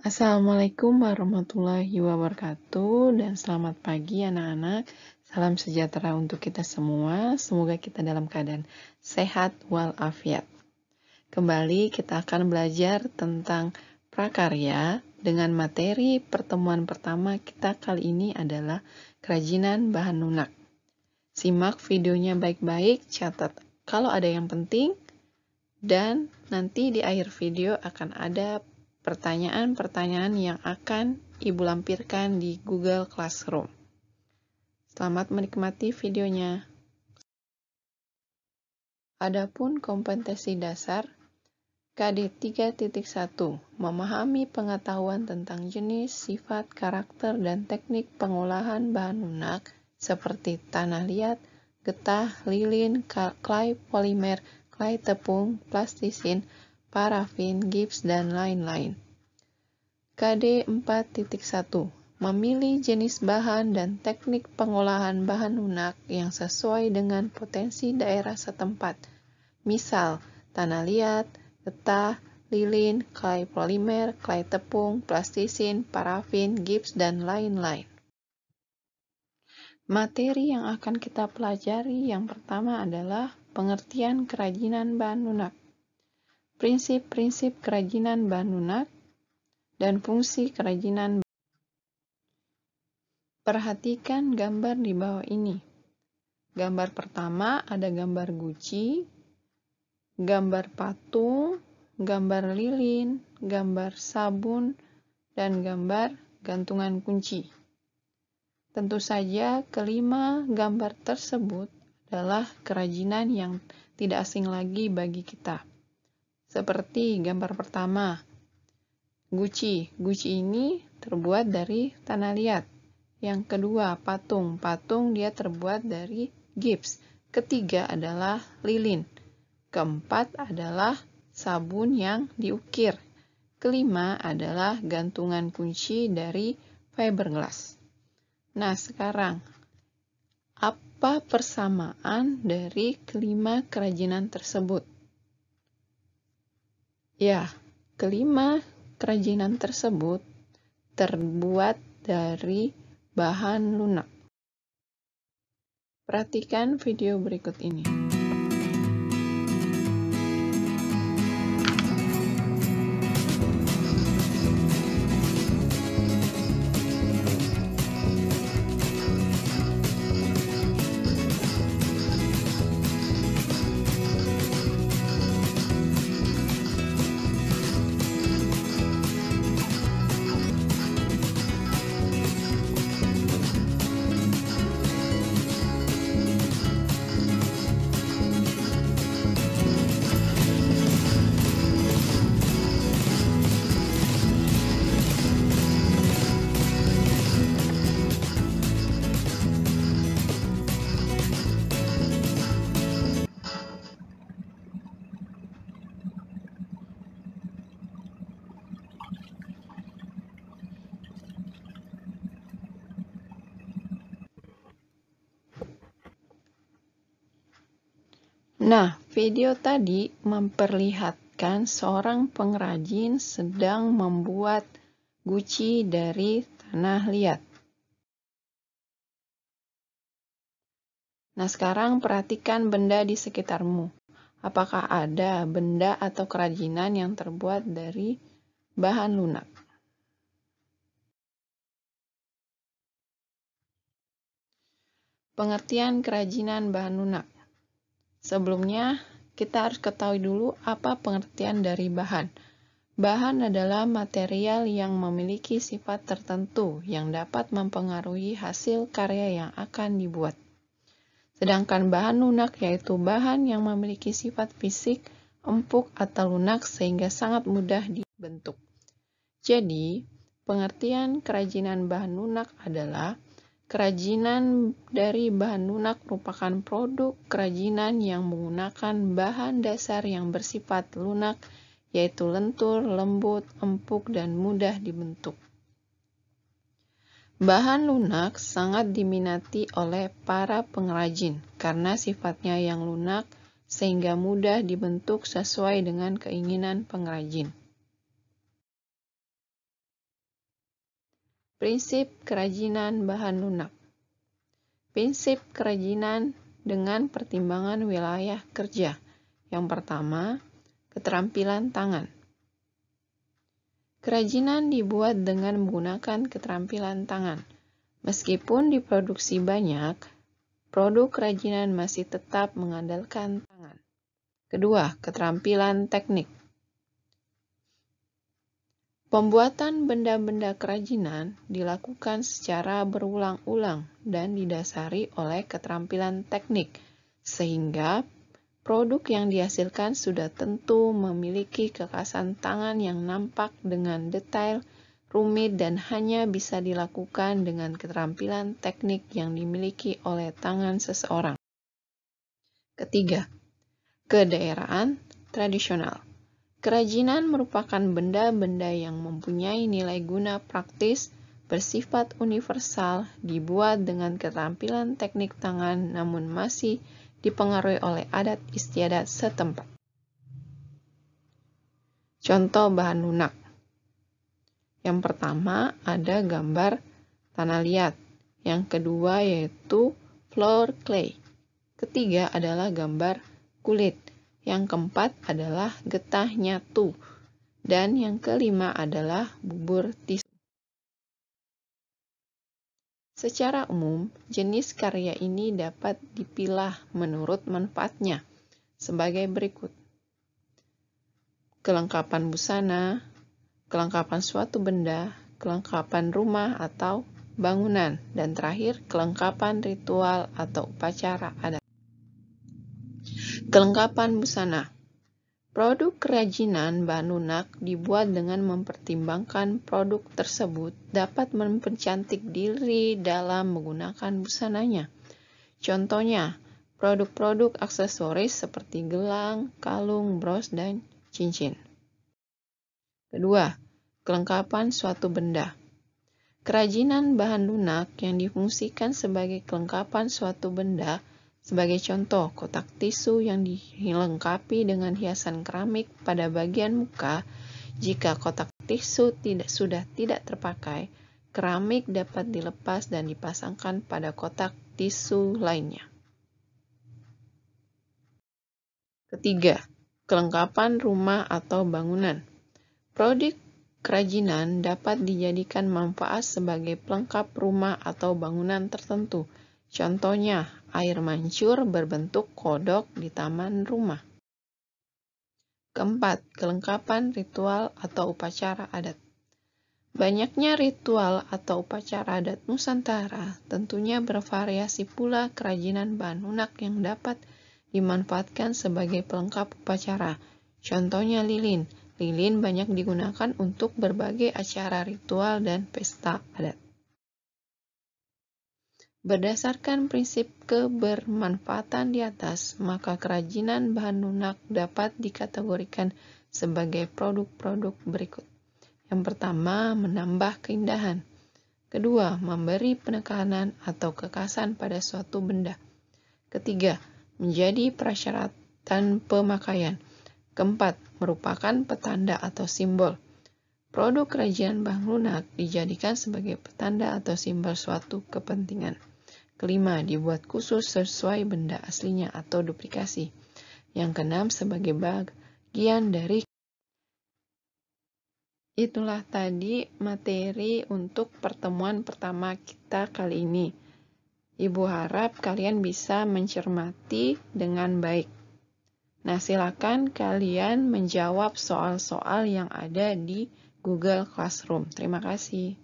Assalamualaikum warahmatullahi wabarakatuh dan selamat pagi anak-anak. Salam sejahtera untuk kita semua. Semoga kita dalam keadaan sehat walafiat. Kembali kita akan belajar tentang prakarya dengan materi pertemuan pertama kita kali ini adalah kerajinan bahan lunak. Simak videonya baik-baik, catat kalau ada yang penting, dan nanti di akhir video akan ada pertanyaan-pertanyaan yang akan Ibu lampirkan di Google Classroom. Selamat menikmati videonya. Adapun kompetensi dasar KD 3.1, memahami pengetahuan tentang jenis, sifat, karakter, dan teknik pengolahan bahan lunak seperti tanah liat, getah, lilin, clay polimer, clay tepung, plastisin, parafin, gips, dan lain-lain. KD 4.1, memilih jenis bahan dan teknik pengolahan bahan lunak yang sesuai dengan potensi daerah setempat. Misal, tanah liat, getah, lilin, clay polimer, clay tepung, plastisin, parafin, gips, dan lain-lain. Materi yang akan kita pelajari yang pertama adalah pengertian kerajinan bahan lunak, prinsip-prinsip kerajinan bahan lunak, dan fungsi kerajinan. Perhatikan gambar di bawah ini. Gambar pertama ada gambar guci, gambar patung, gambar lilin, gambar sabun, dan gambar gantungan kunci. Tentu saja kelima gambar tersebut adalah kerajinan yang tidak asing lagi bagi kita. Seperti gambar pertama, guci. Guci ini terbuat dari tanah liat. Yang kedua, patung. Patung dia terbuat dari gips. Ketiga adalah lilin. Keempat adalah sabun yang diukir. Kelima adalah gantungan kunci dari fiberglass. Nah, sekarang apa persamaan dari kelima kerajinan tersebut? Ya, kelima kerajinan tersebut terbuat dari bahan lunak. Perhatikan video berikut ini. Nah, video tadi memperlihatkan seorang pengrajin sedang membuat guci dari tanah liat. Nah, sekarang perhatikan benda di sekitarmu. Apakah ada benda atau kerajinan yang terbuat dari bahan lunak? Pengertian kerajinan bahan lunak. Sebelumnya, kita harus ketahui dulu apa pengertian dari bahan. Bahan adalah material yang memiliki sifat tertentu yang dapat mempengaruhi hasil karya yang akan dibuat. Sedangkan bahan lunak yaitu bahan yang memiliki sifat fisik, empuk atau lunak sehingga sangat mudah dibentuk. Jadi, pengertian kerajinan bahan lunak adalah kerajinan dari bahan lunak merupakan produk kerajinan yang menggunakan bahan dasar yang bersifat lunak, yaitu lentur, lembut, empuk, dan mudah dibentuk. Bahan lunak sangat diminati oleh para pengrajin karena sifatnya yang lunak sehingga mudah dibentuk sesuai dengan keinginan pengrajin. Prinsip kerajinan bahan lunak. Prinsip kerajinan dengan pertimbangan wilayah kerja. Yang pertama, keterampilan tangan. Kerajinan dibuat dengan menggunakan keterampilan tangan. Meskipun diproduksi banyak, produk kerajinan masih tetap mengandalkan tangan. Kedua, keterampilan teknik. Pembuatan benda-benda kerajinan dilakukan secara berulang-ulang dan didasari oleh keterampilan teknik, sehingga produk yang dihasilkan sudah tentu memiliki kekhasan tangan yang nampak dengan detail, rumit, dan hanya bisa dilakukan dengan keterampilan teknik yang dimiliki oleh tangan seseorang. Ketiga, kedaerahan tradisional. Kerajinan merupakan benda-benda yang mempunyai nilai guna praktis, bersifat universal, dibuat dengan keterampilan teknik tangan, namun masih dipengaruhi oleh adat istiadat setempat. Contoh bahan lunak. Yang pertama ada gambar tanah liat. Yang kedua yaitu floor clay. Ketiga adalah gambar kulit. Yang keempat adalah getah nyatu. Dan yang kelima adalah bubur tisu. Secara umum, jenis karya ini dapat dipilah menurut manfaatnya sebagai berikut. Kelengkapan busana, kelengkapan suatu benda, kelengkapan rumah atau bangunan, dan terakhir kelengkapan ritual atau upacara adat. Kelengkapan busana. Produk kerajinan bahan lunak dibuat dengan mempertimbangkan produk tersebut dapat mempercantik diri dalam menggunakan busananya. Contohnya, produk-produk aksesoris seperti gelang, kalung, bros, dan cincin. Kedua, kelengkapan suatu benda. Kerajinan bahan lunak yang difungsikan sebagai kelengkapan suatu benda. Sebagai contoh, kotak tisu yang dilengkapi dengan hiasan keramik pada bagian muka. Jika kotak tisu sudah tidak terpakai, keramik dapat dilepas dan dipasangkan pada kotak tisu lainnya. Ketiga, kelengkapan rumah atau bangunan. Produk kerajinan dapat dijadikan manfaat sebagai pelengkap rumah atau bangunan tertentu. Contohnya, air mancur berbentuk kodok di taman rumah. Keempat, kelengkapan ritual atau upacara adat. Banyaknya ritual atau upacara adat Nusantara tentunya bervariasi pula kerajinan bahan lunak yang dapat dimanfaatkan sebagai pelengkap upacara. Contohnya lilin. Lilin banyak digunakan untuk berbagai acara ritual dan pesta adat. Berdasarkan prinsip kebermanfaatan di atas, maka kerajinan bahan lunak dapat dikategorikan sebagai produk-produk berikut. Yang pertama, menambah keindahan. Kedua, memberi penekanan atau kekhasan pada suatu benda. Ketiga, menjadi prasyaratan pemakaian. Keempat, merupakan petanda atau simbol. Produk kerajinan bahan lunak dijadikan sebagai petanda atau simbol suatu kepentingan. Kelima, dibuat khusus sesuai benda aslinya atau duplikasi. Yang keenam, sebagai bagian dari. Itulah tadi materi untuk pertemuan pertama kita kali ini. Ibu harap kalian bisa mencermati dengan baik. Nah, silakan kalian menjawab soal-soal yang ada di Google Classroom. Terima kasih.